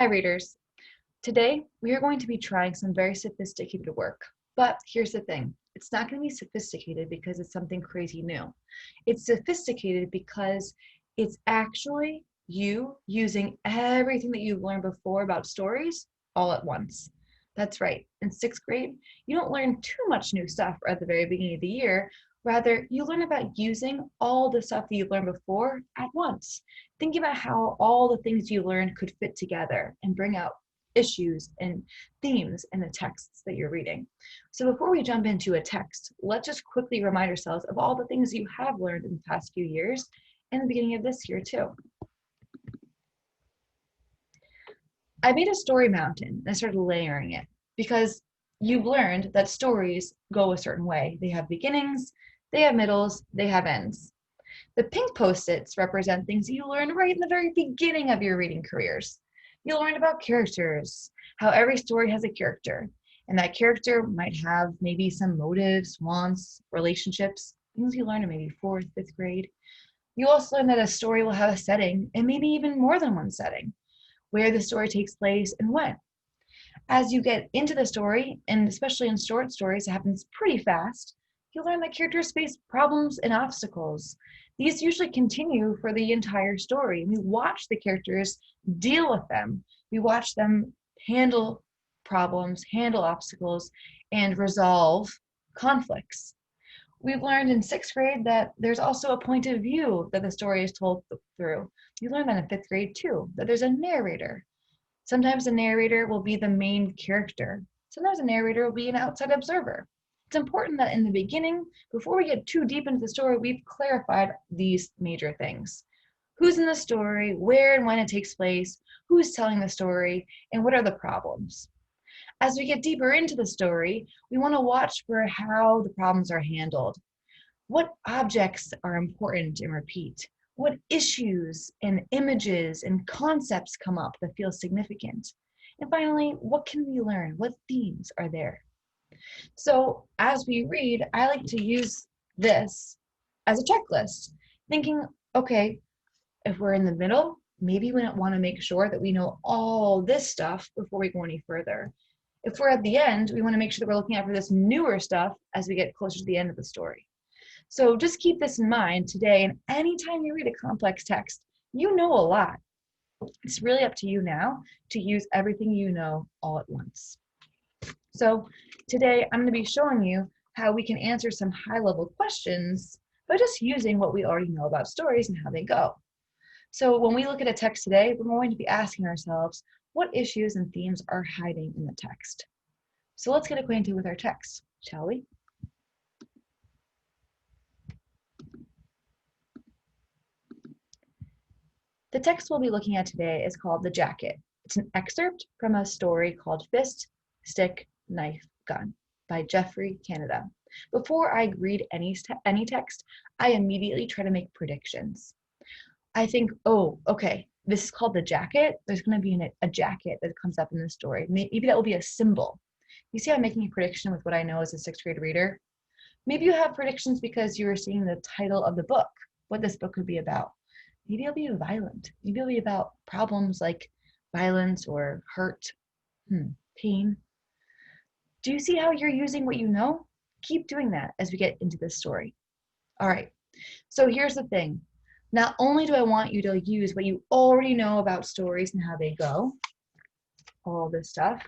Hi readers. Today we are going to be trying some very sophisticated work. But here's the thing, it's not going to be sophisticated because it's something crazy new. It's sophisticated because it's actually you using everything that you've learned before about stories all at once. That's right, in sixth grade, you don't learn too much new stuff at the very beginning of the year. Rather, you learn about using all the stuff that you've learned before at once. Think about how all the things you learned could fit together and bring out issues and themes in the texts that you're reading. So before we jump into a text, let's just quickly remind ourselves of all the things you have learned in the past few years and the beginning of this year too. I made a story mountain and I started layering it because you've learned that stories go a certain way. They have beginnings, they have middles, they have ends. The pink post-its represent things you learned right in the very beginning of your reading careers. You learned about characters, how every story has a character, and that character might have maybe some motives, wants, relationships, things you learned in maybe fourth, fifth grade. You also learn that a story will have a setting, and maybe even more than one setting, where the story takes place and when. As you get into the story, and especially in short stories, it happens pretty fast, you learn that characters face problems and obstacles. These usually continue for the entire story. We watch the characters deal with them. We watch them handle problems, handle obstacles, and resolve conflicts. We've learned in sixth grade that there's also a point of view that the story is told through. You learn that in fifth grade too, that there's a narrator. Sometimes the narrator will be the main character. Sometimes the narrator will be an outside observer. It's important that in the beginning, before we get too deep into the story, we've clarified these major things. Who's in the story, where and when it takes place, who's telling the story, and what are the problems. As we get deeper into the story, we want to watch for how the problems are handled. What objects are important and repeat? What issues and images and concepts come up that feel significant? And finally, what can we learn? What themes are there? So as we read, I like to use this as a checklist, thinking, okay, if we're in the middle, maybe we want to make sure that we know all this stuff before we go any further. If we're at the end, we want to make sure that we're looking out for this newer stuff as we get closer to the end of the story. So just keep this in mind today, and anytime you read a complex text, you know a lot. It's really up to you now to use everything you know all at once. So today I'm going to be showing you how we can answer some high-level questions by just using what we already know about stories and how they go. So when we look at a text today, we're going to be asking ourselves, what issues and themes are hiding in the text? So let's get acquainted with our text, shall we? The text we'll be looking at today is called The Jacket. It's an excerpt from a story called Fist, Stick, Knife, Gun by Geoffrey Canada. Before I read any text, I immediately try to make predictions. I think, oh, okay, this is called The Jacket. There's going to be a jacket that comes up in the story. Maybe that will be a symbol. You see, I'm making a prediction with what I know as a sixth grade reader. Maybe you have predictions because you were seeing the title of the book, what this book could be about. Maybe it'll be violent. Maybe it'll be about problems like violence or hurt, pain. Do you see how you're using what you know? Keep doing that as we get into this story. All right, so here's the thing. Not only do I want you to use what you already know about stories and how they go, all this stuff,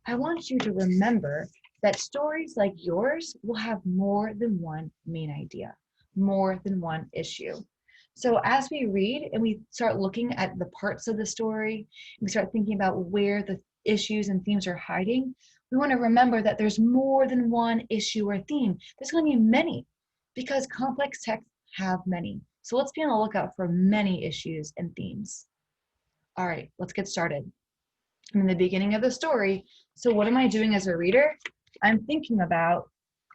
I want you to remember that stories like yours will have more than one main idea, more than one issue. So as we read and we start looking at the parts of the story, we start thinking about where the issues and themes are hiding, we want to remember that there's more than one issue or theme. There's going to be many because complex texts have many. So let's be on the lookout for many issues and themes. All right, let's get started. I'm in the beginning of the story. So what am I doing as a reader? I'm thinking about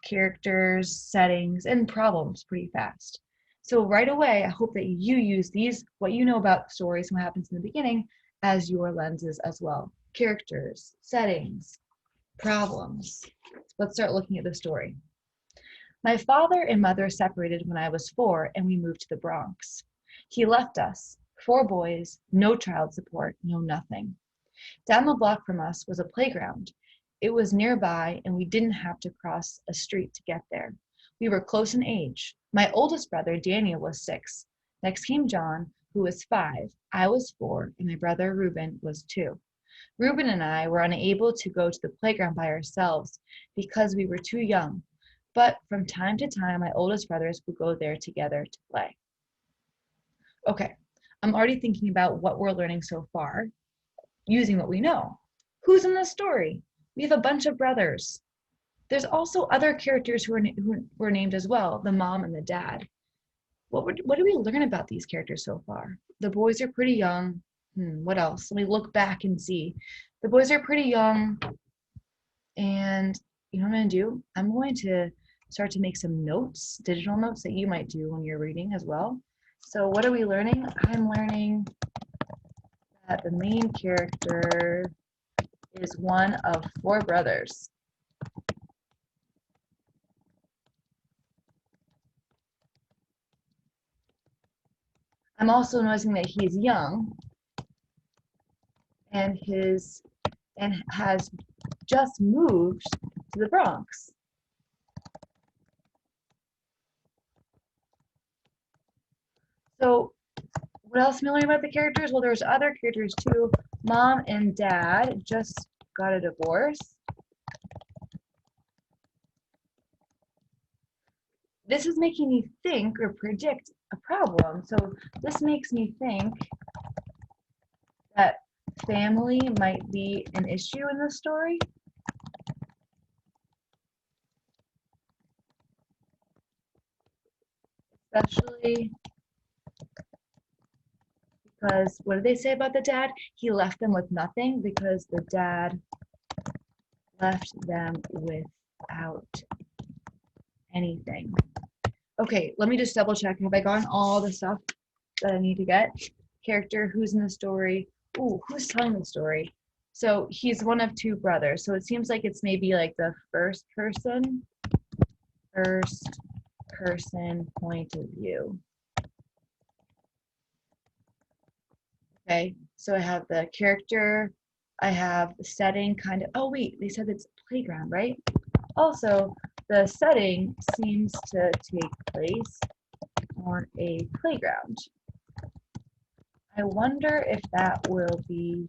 characters, settings, and problems pretty fast. So right away, I hope that you use these, what you know about stories and what happens in the beginning, as your lenses as well. Characters, settings, problems. Let's start looking at the story. My father and mother separated when I was 4 and we moved to the Bronx. He left us, 4 boys, no child support, no nothing. Down the block from us was a playground. It was nearby, and we didn't have to cross a street to get there. We were close in age. My oldest brother, Daniel, was 6. Next came John, who was 5. I was 4, and my brother Reuben was 2. Reuben and I were unable to go to the playground by ourselves because we were too young, but from time to time, my oldest brothers would go there together to play. Okay, I'm already thinking about what we're learning so far using what we know. Who's in the story? We have a bunch of brothers. There's also other characters who were named as well, the mom and the dad. What do we learn about these characters so far? The boys are pretty young. What else? Let me look back and see. The boys are pretty young, and you know what I'm going to do? I'm going to start to make some notes, digital notes that you might do when you're reading as well. So what are we learning? I'm learning that the main character is one of 4 brothers. I'm also noticing that he's young and has just moved to the Bronx. So what else am I learning about the characters? Well, there's other characters too. Mom and dad just got a divorce. This is making me think or predict a problem. So this makes me think that family might be an issue in the story. Especially because what did they say about the dad? He left them with nothing because the dad left them without anything. Okay, let me just double check. Have I gotten all the stuff that I need to get? Character, who's in the story? Ooh, who's telling the story? So he's one of 2 brothers. So it seems like it's maybe like the first person point of view. Okay, so I have the character, I have the setting kind of, oh wait, they said it's playground, right? Also, the setting seems to take place on a playground. I wonder if that will be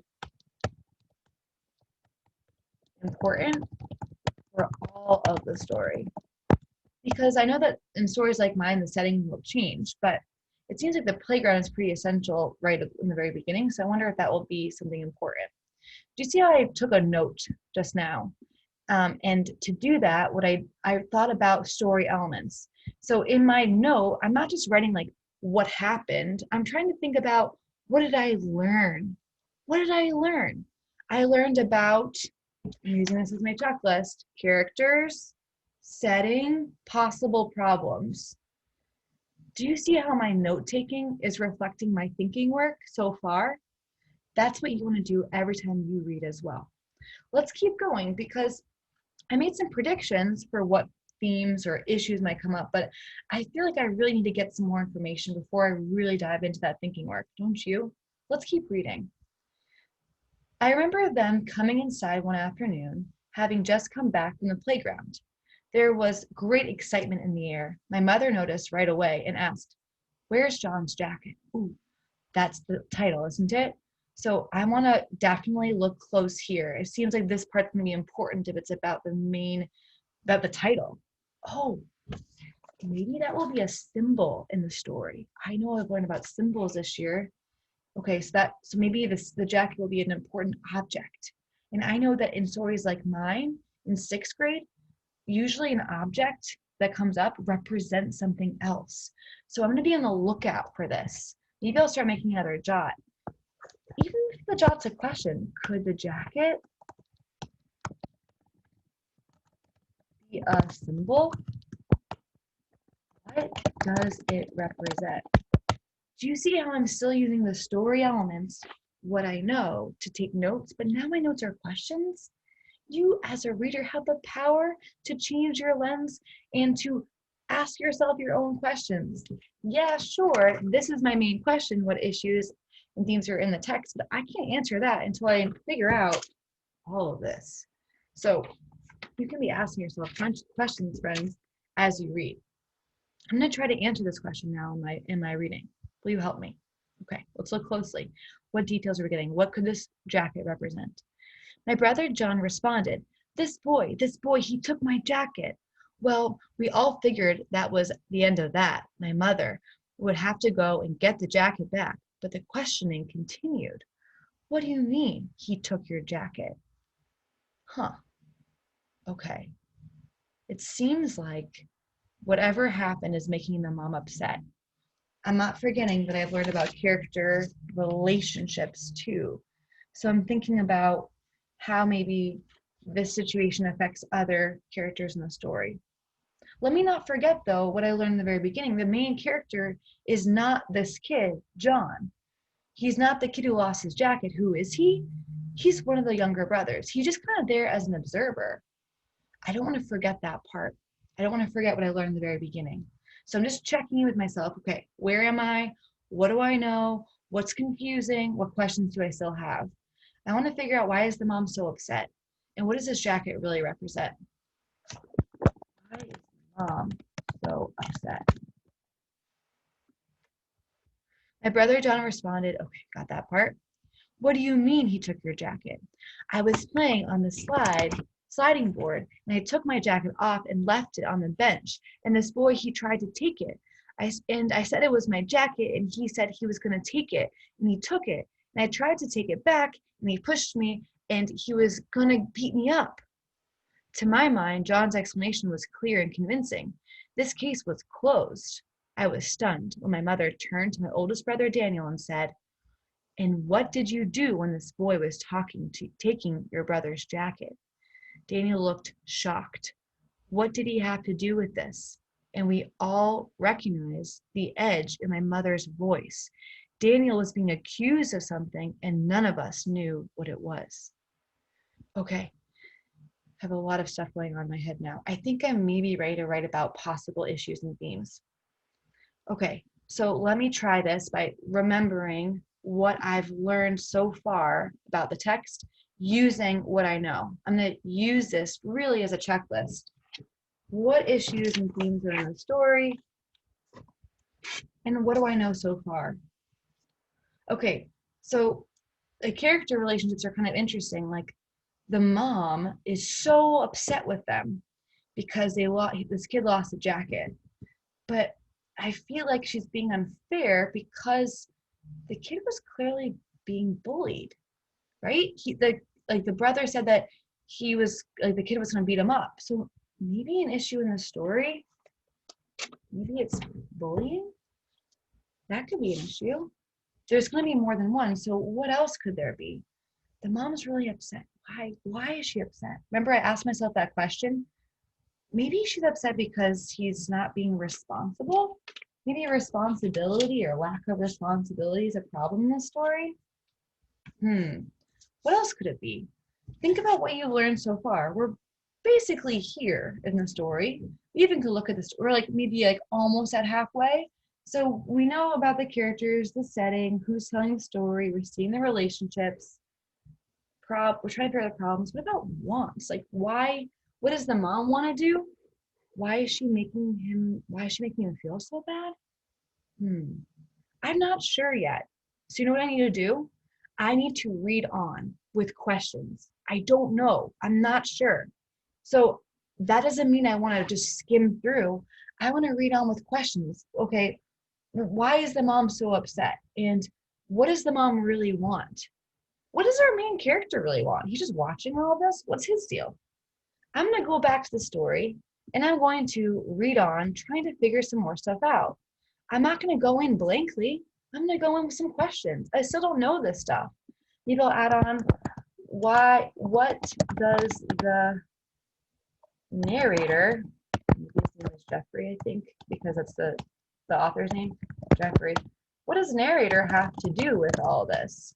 important for all of the story. Because I know that in stories like mine, the setting will change, but it seems like the playground is pretty essential right in the very beginning. So I wonder if that will be something important. Do you see how I took a note just now? And to do that, what I thought about story elements. So in my note, I'm not just writing like what happened. I'm trying to think about what did I learn? What did I learn? I learned about, I'm using this as my checklist, characters, setting, possible problems. Do you see how my note taking is reflecting my thinking work so far? That's what you want to do every time you read as well. Let's keep going because I made some predictions for what themes or issues might come up, but I feel like I really need to get some more information before I really dive into that thinking work, don't you? Let's keep reading. I remember them coming inside one afternoon, having just come back from the playground. There was great excitement in the air. My mother noticed right away and asked, "Where's John's jacket?" Ooh, that's the title, isn't it? So I want to definitely look close here. It seems like this part's going to be important if it's about about the title. Oh, maybe that will be a symbol in the story. I know I've learned about symbols this year. Okay, so maybe the jacket will be an important object. And I know that in stories like mine in 6th grade, usually an object that comes up represents something else. So I'm going to be on the lookout for this. Maybe I'll start making another jot. Even if the jot's a question, could the jacket be a symbol? What does it represent? Do you see how I'm still using the story elements, what I know, to take notes, but now my notes are questions? You, as a reader, have the power to change your lens and to ask yourself your own questions. Yeah, sure, this is my main question, what issues and themes are in the text, but I can't answer that until I figure out all of this. So you can be asking yourself questions, friends, as you read. I'm going to try to answer this question now in my reading. Will you help me? Okay, let's look closely. What details are we getting? What could this jacket represent? My brother John responded, this boy, he took my jacket. Well, we all figured that was the end of that. My mother would have to go and get the jacket back, but the questioning continued. What do you mean he took your jacket? Huh, okay. It seems like whatever happened is making the mom upset. I'm not forgetting that I've learned about character relationships too. So I'm thinking about how maybe this situation affects other characters in the story. Let me not forget, though, what I learned in the very beginning. The main character is not this kid, John. He's not the kid who lost his jacket. Who is he? He's one of the younger brothers. He's just kind of there as an observer. I don't want to forget that part. I don't want to forget what I learned in the very beginning. So I'm just checking in with myself. Okay, where am I? What do I know? What's confusing? What questions do I still have? I want to figure out, why is the mom so upset? And what does this jacket really represent? Why is mom so upset? My brother John responded, okay, got that part. What do you mean he took your jacket? I was playing on the sliding board, and I took my jacket off and left it on the bench. And this boy, he tried to take it. I said it was my jacket, and he said he was going to take it, and he took it. And I tried to take it back, and he pushed me, and he was going to beat me up. To my mind, John's explanation was clear and convincing. This case was closed. I was stunned when my mother turned to my oldest brother Daniel and said, and what did you do when this boy was taking your brother's jacket? Daniel looked shocked. What did he have to do with this? And we all recognized the edge in my mother's voice. Daniel was being accused of something, and none of us knew what it was. Okay, I have a lot of stuff going on in my head now. I think I'm maybe ready to write about possible issues and themes. Okay, so let me try this by remembering what I've learned so far about the text using what I know. I'm going to use this really as a checklist. What issues and themes are in the story? And what do I know so far? Okay, so the character relationships are kind of interesting. Like, the mom is so upset with them because this kid lost a jacket. But I feel like she's being unfair because the kid was clearly being bullied, right? The brother said that the kid was going to beat him up. So maybe an issue in the story, maybe it's bullying. That could be an issue. There's going to be more than one. So what else could there be? The mom's really upset. Why is she upset? Remember, I asked myself that question. Maybe she's upset because he's not being responsible. Maybe responsibility or lack of responsibility is a problem in this story. What else could it be? Think about what you've learned so far. We're basically here in the story. We even could look at this, we're maybe almost at halfway. So we know about the characters, the setting, who's telling the story, we're seeing the relationships. We're trying to figure out the problems. What about wants? What does the mom want to do? Why is she making him feel so bad? I'm not sure yet. So you know what I need to do? I need to read on with questions. I don't know. I'm not sure. So that doesn't mean I want to just skim through. I want to read on with questions. Okay, why is the mom so upset? And what does the mom really want? What does our main character really want? He's just watching all of this? What's his deal? I'm going to go back to the story and I'm going to read on, trying to figure some more stuff out. I'm not going to go in blankly. I'm going to go in with some questions. I still don't know this stuff. Maybe I'll add on, what does the narrator, his name is Jeffrey, I think, because that's the author's name, Jeffrey. What does narrator have to do with all this?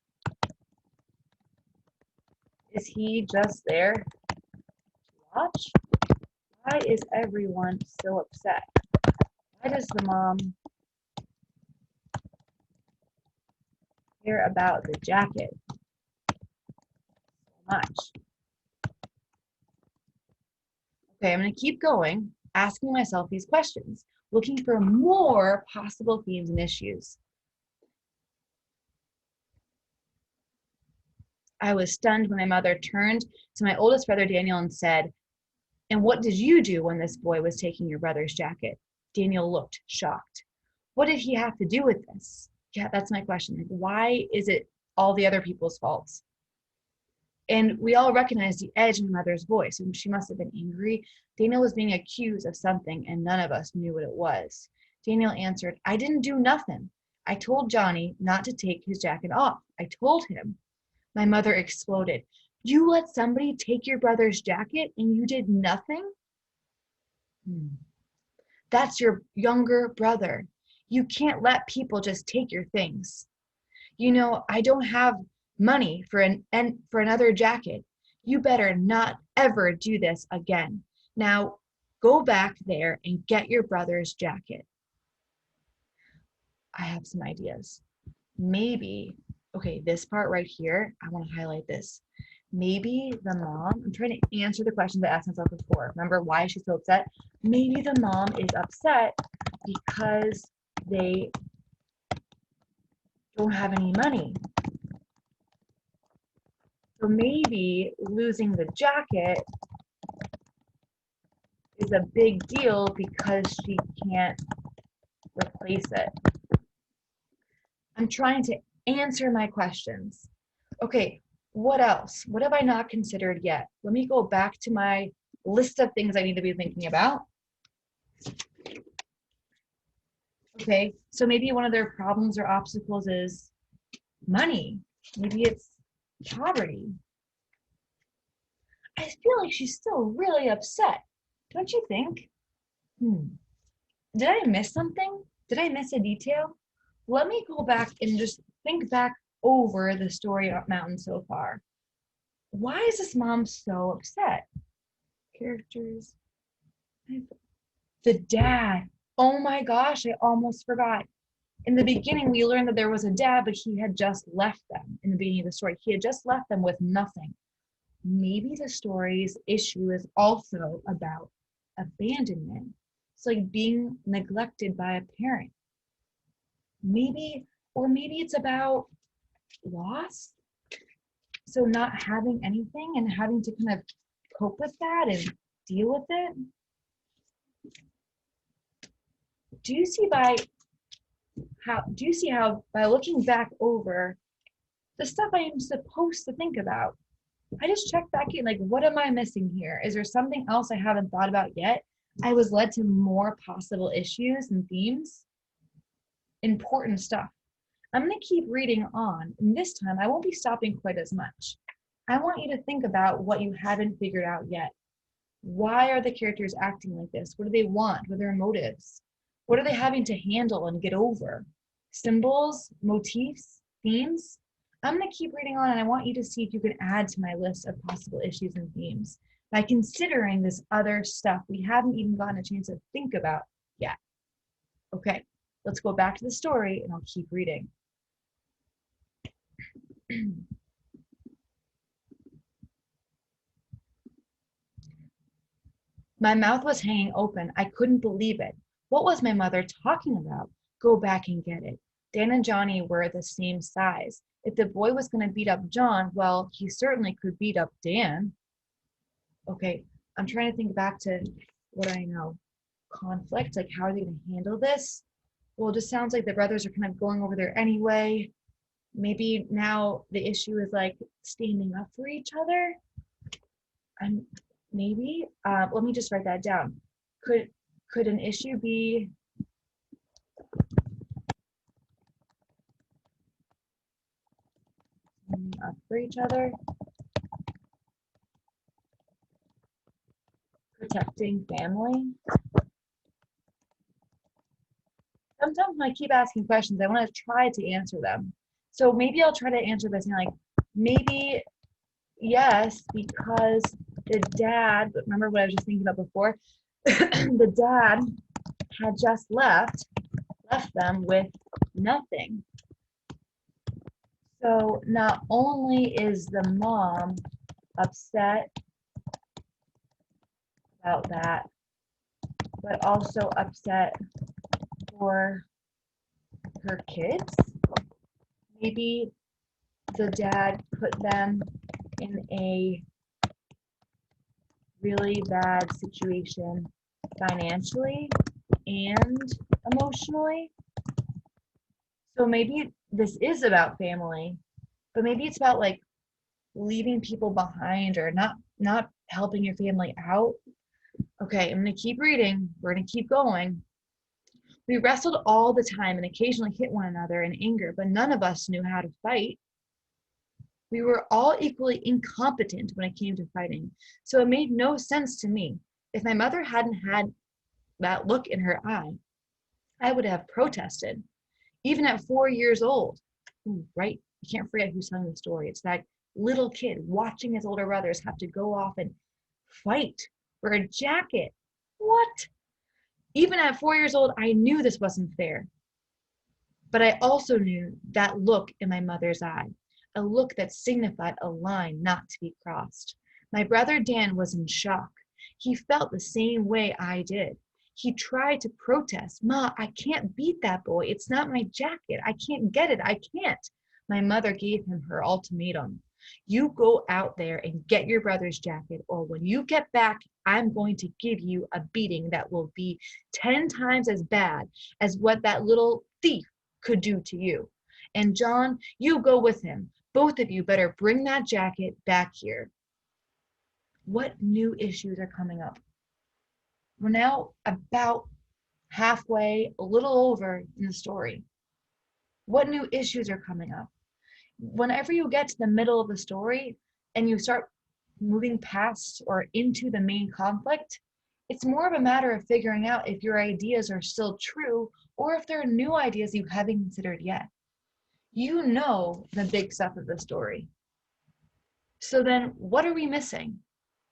Is he just there to watch? Why is everyone so upset? Why does the mom care about the jacket so much? Okay, I'm going to keep going, asking myself these questions, looking for more possible themes and issues. I was stunned when my mother turned to my oldest brother, Daniel, and said, "And what did you do when this boy was taking your brother's jacket?" Daniel looked shocked. What did he have to do with this? Yeah, that's my question. Like, why is it all the other people's faults? And we all recognized the edge in my mother's voice, and she must have been angry. Daniel was being accused of something, and none of us knew what it was. Daniel answered, "I didn't do nothing. I told Johnny not to take his jacket off. I told him." My mother exploded. "You let somebody take your brother's jacket and you did nothing?" That's your younger brother. You can't let people just take your things. You know, I don't have money for another jacket. You better not ever do this again. Now go back there and get your brother's jacket. I have some ideas. Maybe, okay, this part right here, I want to highlight this. Maybe the mom, I'm trying to answer the questions I asked myself before. Remember, why is she so upset? Maybe the mom is upset because they don't have any money. So maybe losing the jacket is a big deal because she can't replace it. I'm trying to answer my questions. Okay, what else? What have I not considered yet? Let me go back to my list of things I need to be thinking about. Okay, so maybe one of their problems or obstacles is money. Maybe it's poverty. I feel like she's still really upset. Don't you think? Did I miss something? Did I miss a detail? Let me go back and just think back over the story of Mountain so far. Why is this mom so upset? Characters. The dad. Oh my gosh, I almost forgot. In the beginning, we learned that there was a dad, but he had just left them in the beginning of the story. He had just left them with nothing. Maybe the story's issue is also about abandonment. It's like being neglected by a parent. Maybe, or maybe it's about loss. So not having anything and having to kind of cope with that and deal with it. Do you see how by looking back over the stuff I am supposed to think about, I just check back in, like, what am I missing here? Is there something else I haven't thought about yet? I was led to more possible issues and themes. Important stuff. I'm going to keep reading on, and this time I won't be stopping quite as much. I want you to think about what you haven't figured out yet. Why are the characters acting like this? What do they want? What are their motives? What are they having to handle and get over? Symbols, motifs, themes? I'm going to keep reading on, and I want you to see if you can add to my list of possible issues and themes by considering this other stuff we haven't even gotten a chance to think about yet. Okay, let's go back to the story, and I'll keep reading. My mouth was hanging open. I couldn't believe it. What was my mother talking about? Go back and get it. Dan and Johnny were the same size. If the boy was going to beat up John, well, he certainly could beat up Dan. Okay, I'm trying to think back to what I know. Conflict, like how are they going to handle this? Well, it just sounds like the brothers are kind of going over there anyway. Maybe now the issue is like standing up for each other. Maybe, let me just write that down. Could an issue be standing up for each other? Protecting family? Sometimes when I keep asking questions, I want to try to answer them. So maybe I'll try to answer this and like, maybe yes, because the dad, but remember what I was just thinking about before? The dad had just left them with nothing. So not only is the mom upset about that, but also upset for her kids. Maybe the dad put them in a really bad situation financially and emotionally. So maybe this is about family, but maybe it's about like leaving people behind or not helping your family out. Okay, I'm gonna keep reading. We're gonna keep going. We wrestled all the time and occasionally hit one another in anger, but none of us knew how to fight. We were all equally incompetent when it came to fighting, so it made no sense to me. If my mother hadn't had that look in her eye, I would have protested, even at 4 years old. Ooh, right? You can't forget who's telling the story. It's that little kid watching his older brothers have to go off and fight for a jacket. What? Even at 4 years old, I knew this wasn't fair. But I also knew that look in my mother's eye, a look that signified a line not to be crossed. My brother Dan was in shock. He felt the same way I did. He tried to protest. Ma, I can't beat that boy. It's not my jacket. I can't get it. I can't. My mother gave him her ultimatum. You go out there and get your brother's jacket, or when you get back, I'm going to give you a beating that will be 10 times as bad as what that little thief could do to you. And John, you go with him. Both of you better bring that jacket back here. What new issues are coming up? We're now about halfway, a little over in the story. What new issues are coming up? Whenever you get to the middle of the story and you start moving past or into the main conflict, it's more of a matter of figuring out if your ideas are still true or if there are new ideas you haven't considered yet. You know the big stuff of the story. So then what are we missing?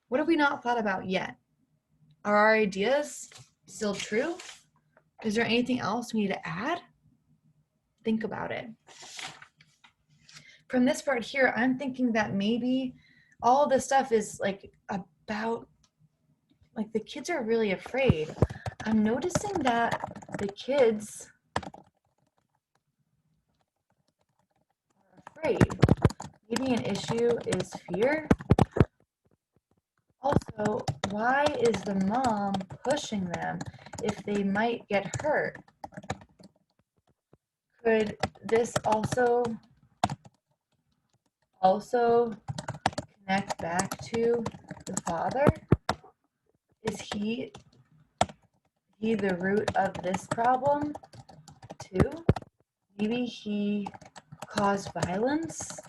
What have we not thought about yet? Are our ideas still true? Is there anything else we need to add? Think about it. From this part here, I'm thinking that maybe all this stuff is like about, like the kids are really afraid. I'm noticing that the kids are afraid. Maybe an issue is fear. Also, why is the mom pushing them if they might get hurt? Could this also connect back to the father? Is he the root of this problem too? Maybe he caused violence,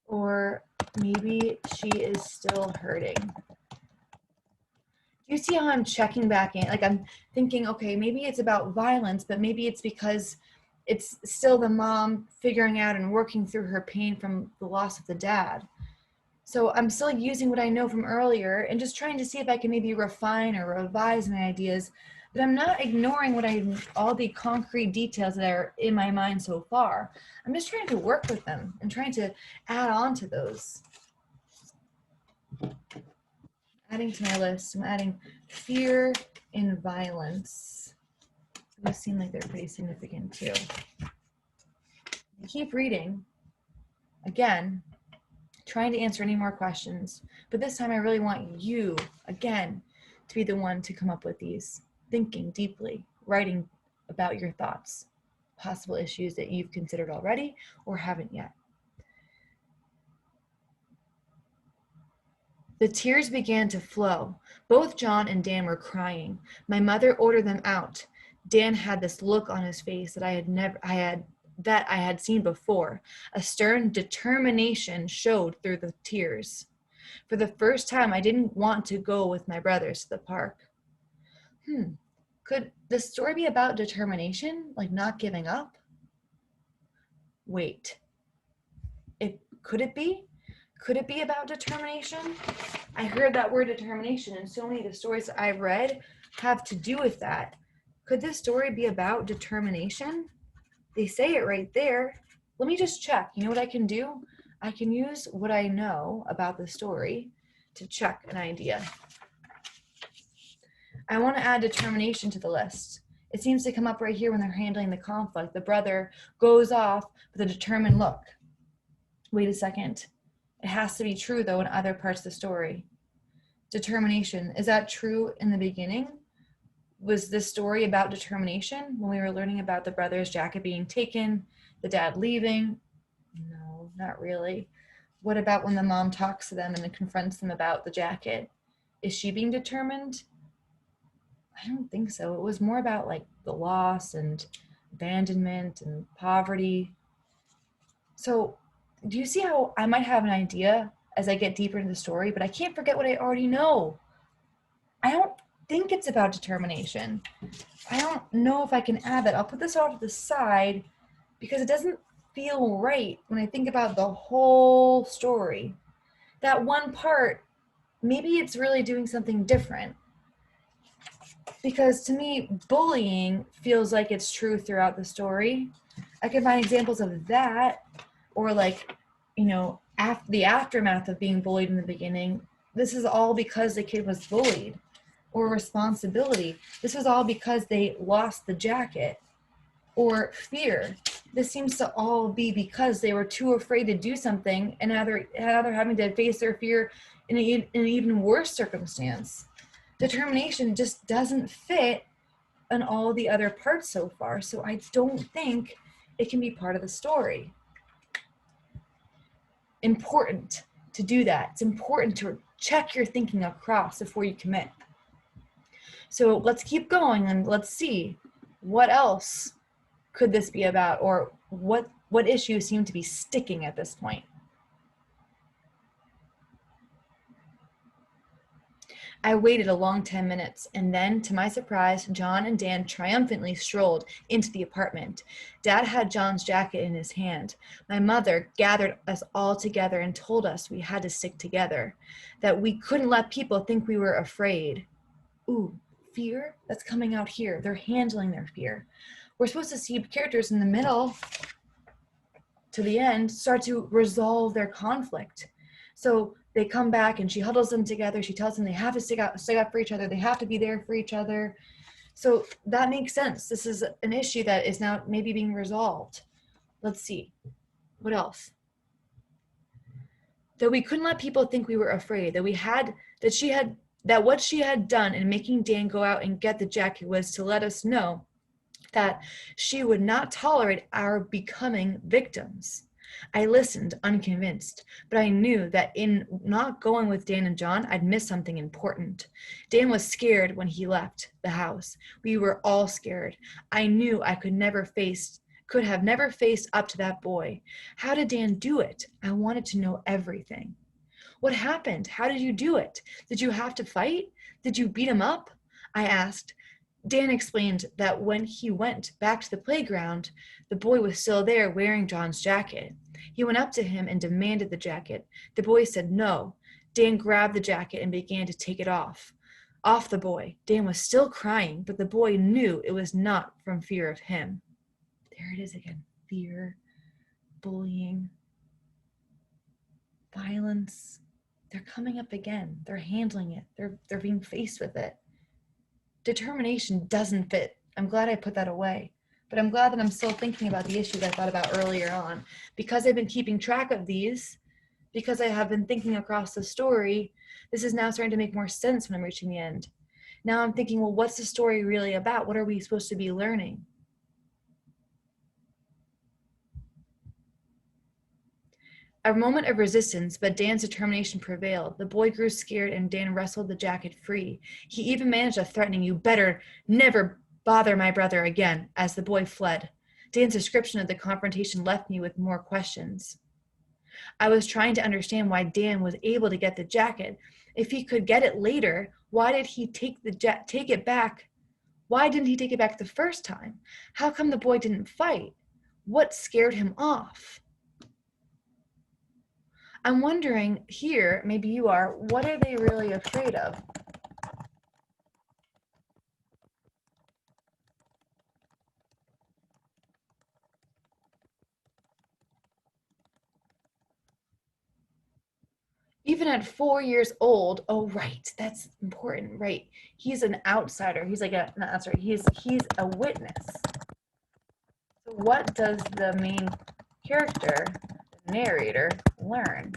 or maybe she is still hurting. Do you see how I'm checking back in? Like I'm thinking, okay, maybe it's about violence, but maybe it's because it's still the mom figuring out and working through her pain from the loss of the dad. So I'm still using what I know from earlier and just trying to see if I can maybe refine or revise my ideas, but I'm not ignoring all the concrete details that are in my mind so far. I'm just trying to work with them and trying to add on to those. Adding to my list, I'm adding fear and violence. Those seem like they're pretty significant too. Keep reading. Again, trying to answer any more questions, but this time I really want you, again, to be the one to come up with these, thinking deeply, writing about your thoughts, possible issues that you've considered already or haven't yet. The tears began to flow. Both John and Dan were crying. My mother ordered them out. Dan had this look on his face that I had seen before. A stern determination showed through the tears. For the first time, I didn't want to go with my brothers to the park. Could the story be about determination, like not giving up? Wait, could it be? Could it be about determination? I heard that word determination, and so many of the stories that I've read have to do with that. Could this story be about determination? They say it right there. Let me just check. You know what I can do? I can use what I know about the story to check an idea. I want to add determination to the list. It seems to come up right here when they're handling the conflict. The brother goes off with a determined look. Wait a second. It has to be true, though, in other parts of the story. Determination. Is that true in the beginning? Was this story about determination when we were learning about the brother's jacket being taken, the dad leaving? No, not really. What about when the mom talks to them and then confronts them about the jacket? Is she being determined? I don't think so. It was more about like the loss and abandonment and poverty. So, do you see how I might have an idea as I get deeper into the story, but I can't forget what I already know? I don't think it's about determination. I don't know if I can add that. I'll put this off to the side because it doesn't feel right when I think about the whole story. That one part, maybe it's really doing something different. Because to me, bullying feels like it's true throughout the story. I can find examples of that, or like, after the aftermath of being bullied in the beginning. This is all because the kid was bullied, or responsibility. This was all because they lost the jacket, or fear. This seems to all be because they were too afraid to do something, and now they're having to face their fear in an even worse circumstance. Determination just doesn't fit on all the other parts so far, so I don't think it can be part of the story. Important to do that. It's important to check your thinking across before you commit. So let's keep going and let's see what else could this be about, or what issues seem to be sticking at this point. I waited a long 10 minutes, and then, to my surprise, John and Dan triumphantly strolled into the apartment. Dad had John's jacket in his hand. My mother gathered us all together and told us we had to stick together, that we couldn't let people think we were afraid. Ooh, fear? That's coming out here. They're handling their fear. We're supposed to see characters in the middle to the end start to resolve their conflict. So they come back and she huddles them together. She tells them they have to stick up for each other. They have to be there for each other. So that makes sense. This is an issue that is now maybe being resolved. Let's see. What else? That we couldn't let people think we were afraid, that what she had done in making Dan go out and get the jacket was to let us know that she would not tolerate our becoming victims. I listened, unconvinced, but I knew that in not going with Dan and John, I'd missed something important. Dan was scared when he left the house. We were all scared. I knew I could have never faced up to that boy. How did Dan do it? I wanted to know everything. What happened? How did you do it? Did you have to fight? Did you beat him up? I asked. Dan explained that when he went back to the playground, the boy was still there wearing John's jacket. He went up to him and demanded the jacket. The boy said no. Dan grabbed the jacket and began to take it off the boy. Dan was still crying, but the boy knew it was not from fear of him. There it is again. Fear, bullying, violence. They're coming up again. They're handling it. They're being faced with it. Determination doesn't fit. I'm glad I put that away. But I'm glad that I'm still thinking about the issues I thought about earlier on. Because I've been keeping track of these, because I have been thinking across the story, this is now starting to make more sense when I'm reaching the end. Now I'm thinking, well, what's the story really about? What are we supposed to be learning? A moment of resistance, but Dan's determination prevailed. The boy grew scared and Dan wrestled the jacket free. He even managed a threatening, "You better never bother my brother again," as the boy fled. Dan's description of the confrontation left me with more questions. I was trying to understand why Dan was able to get the jacket. If he could get it later, why did he take it back? Why didn't he take it back the first time? How come the boy didn't fight? What scared him off? I'm wondering here, maybe you are, what are they really afraid of? Even at 4 years old, oh right, that's important, right? He's an outsider. He's like a, not outsider, he's a witness. So what does the main character, the narrator, learn?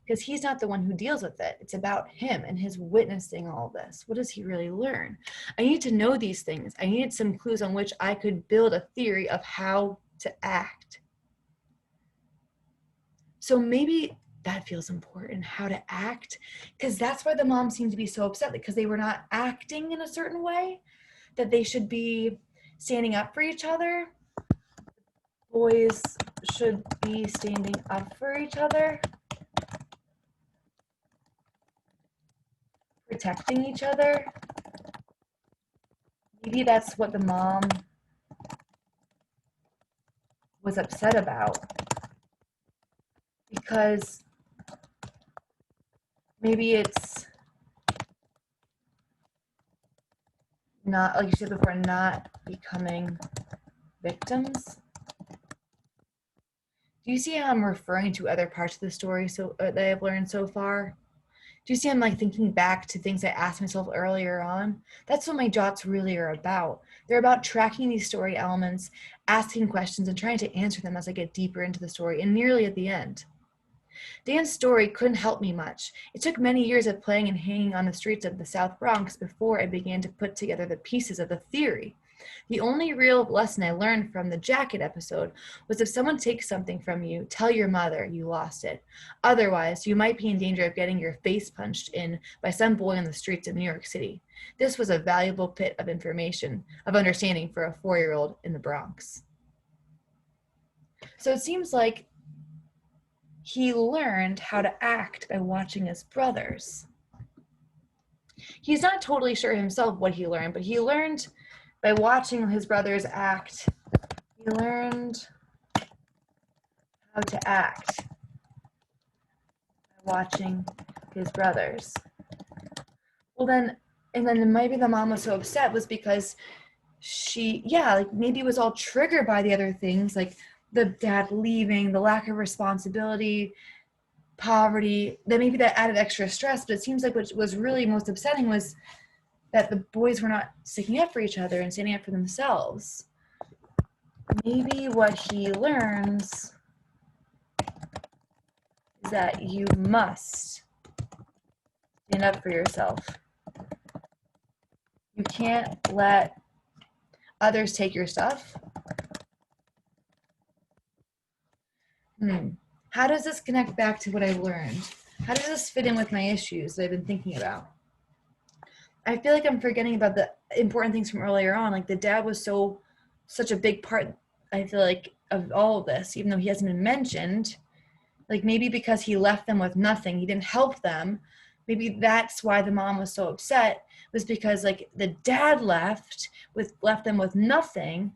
Because he's not the one who deals with it. It's about him and his witnessing all this. What does he really learn? I need to know these things. I needed some clues on which I could build a theory of how to act. So maybe that feels important, how to act, because that's why the mom seemed to be so upset, because they were not acting in a certain way that they should be standing up for each other. Boys should be standing up for each other, protecting each other. Maybe that's what the mom was upset about, because maybe it's not, like you said before, not becoming victims. Do you see how I'm referring to other parts of the story that I've learned so far? Do you see I'm like thinking back to things I asked myself earlier on? That's what my jots really are about. They're about tracking these story elements, asking questions, and trying to answer them as I get deeper into the story and nearly at the end. Dan's story couldn't help me much. It took many years of playing and hanging on the streets of the South Bronx before I began to put together the pieces of the theory. The only real lesson I learned from the jacket episode was if someone takes something from you, tell your mother you lost it. Otherwise, you might be in danger of getting your face punched in by some boy on the streets of New York City. This was a valuable bit of information, of understanding for a 4-year-old in the Bronx. So it seems like he learned how to act by watching his brothers. He's not totally sure himself what he learned, but he learned by watching his brothers act. He learned how to act by watching his brothers. Well, then maybe the mom was so upset was because maybe it was all triggered by the other things, like the dad leaving, the lack of responsibility, poverty, that maybe that added extra stress. But it seems like what was really most upsetting was that the boys were not sticking up for each other and standing up for themselves. Maybe what he learns is that you must stand up for yourself. You can't let others take your stuff. How does this connect back to what I learned? How does this fit in with my issues that I've been thinking about? I feel like I'm forgetting about the important things from earlier on. Like the dad was such a big part, I feel like, of all of this, even though he hasn't been mentioned. Like maybe because he left them with nothing, he didn't help them. Maybe that's why the mom was so upset, was because like the dad left them with nothing,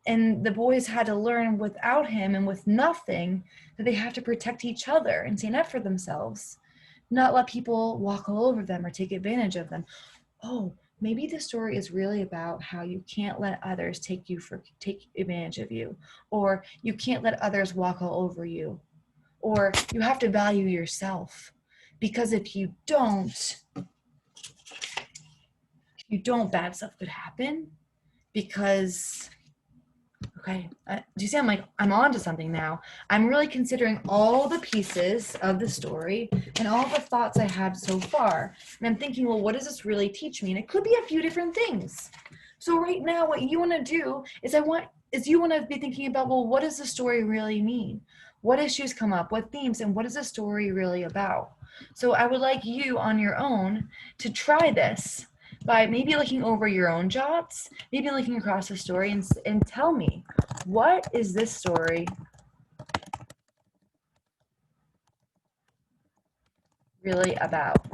and the boys had to learn without him and with nothing that they have to protect each other and stand up for themselves, not let people walk all over them or take advantage of them. Oh, maybe the story is really about how you can't let others take advantage of you, or you can't let others walk all over you, or you have to value yourself, because if you don't, bad stuff could happen. Because okay, do you see I'm on to something now. I'm really considering all the pieces of the story and all the thoughts I had so far, and I'm thinking, well, what does this really teach me? And it could be a few different things. So right now what you want to do is you want to be thinking about, well, what does the story really mean? What issues come up? What themes? And what is the story really about? So I would like you on your own to try this by maybe looking over your own jots, maybe looking across the story and tell me, what is this story really about?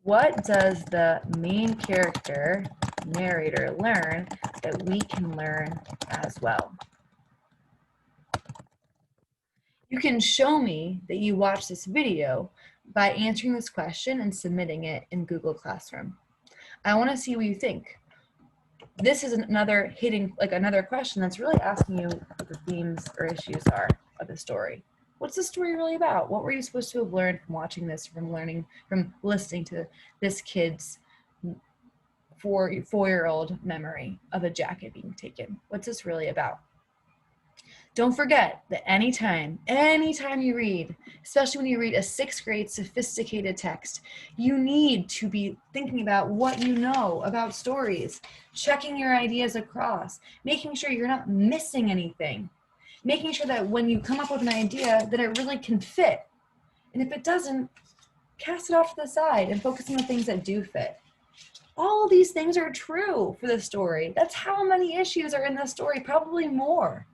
What does the main character, narrator, learn that we can learn as well? You can show me that you watched this video by answering this question and submitting it in Google Classroom. I want to see what you think. This is another question that's really asking you what the themes or issues are of the story. What's the story really about? What were you supposed to have learned from watching this, from listening to this kid's 4-year-old memory of a jacket being taken? What's this really about? Don't forget that anytime you read, especially when you read a 6th grade sophisticated text, you need to be thinking about what you know about stories, checking your ideas across, making sure you're not missing anything, making sure that when you come up with an idea that it really can fit. And if it doesn't, cast it off to the side and focus on the things that do fit. All these things are true for the story. That's how many issues are in the story, probably more.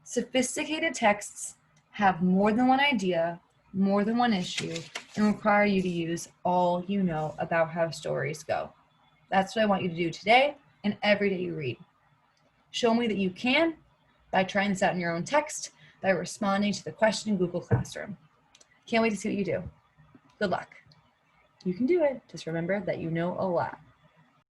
Sophisticated texts have more than one idea, more than one issue, and require you to use all you know about how stories go. That's what I want you to do today and every day you read. Show me that you can by trying this out in your own text, by responding to the question in Google Classroom. Can't wait to see what you do. Good luck. You can do it. Just remember that you know a lot.